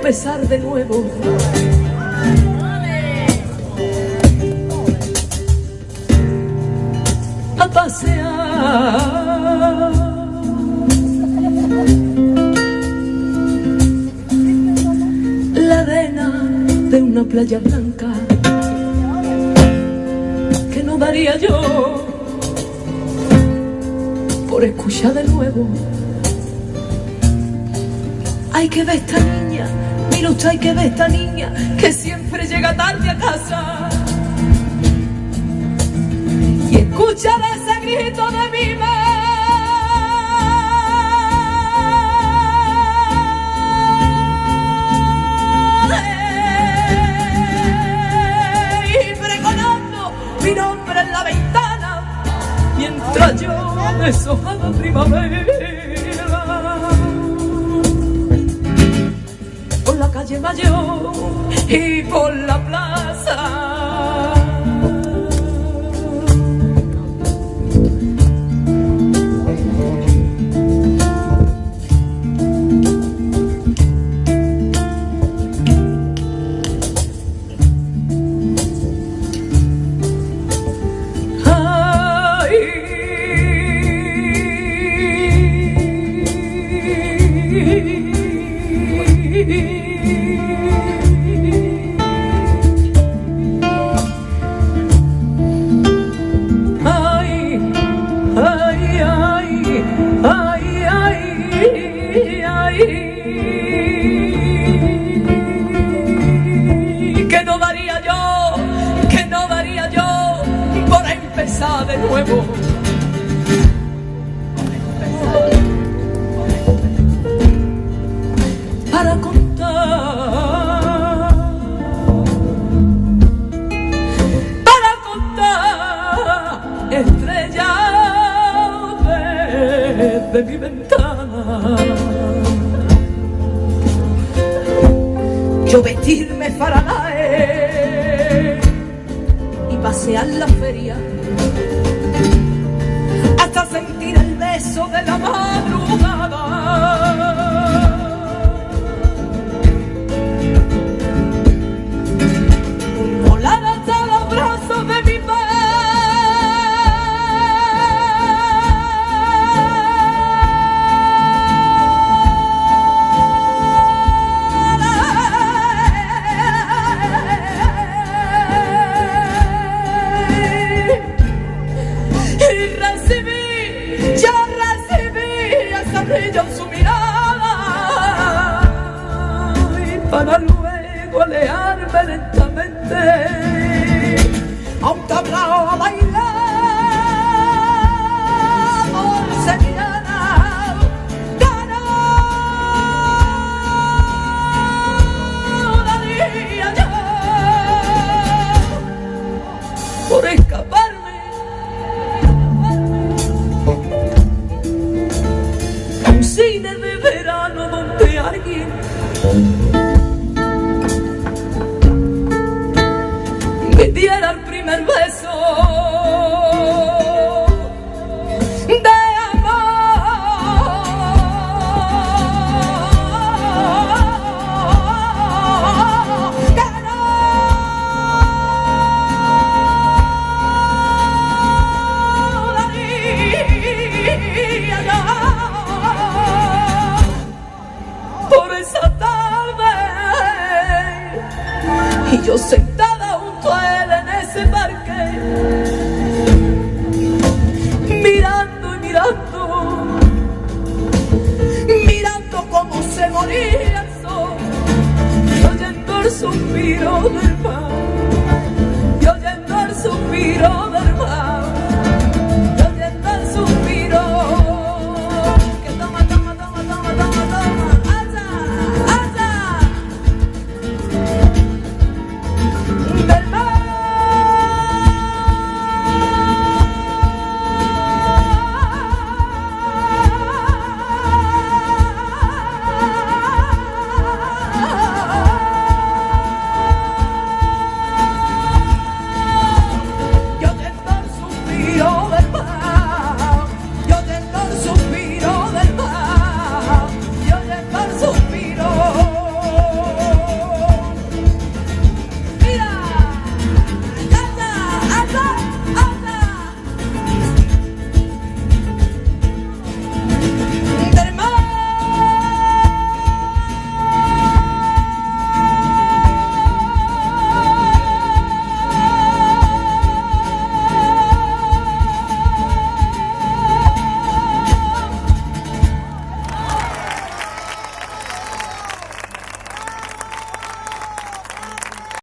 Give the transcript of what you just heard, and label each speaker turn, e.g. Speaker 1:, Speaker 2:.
Speaker 1: empezar de nuevo. A pasear la arena de una playa blanca que no daría yo por escuchar de nuevo. Hay que ver esta niña, mira usted, hay que ver esta niña que siempre llega tarde a casa y escuchar ese grito de mi madre y pregonando mi nombre en la ventana mientras yo deshojaba primavera. Por la calle Mayor y por la plaza. Que no daría yo por empezar de nuevo. Para contar estrellas de mi ventana. Yo vestirme faralae y pasear la feria hasta sentir el beso de la madrugada. Volar hasta los brazos de mi padre en su mirada y para luego alejarme lentamente a un tablao a bailar por sevillana. Daría yo por escaparme cine de verano donde alguien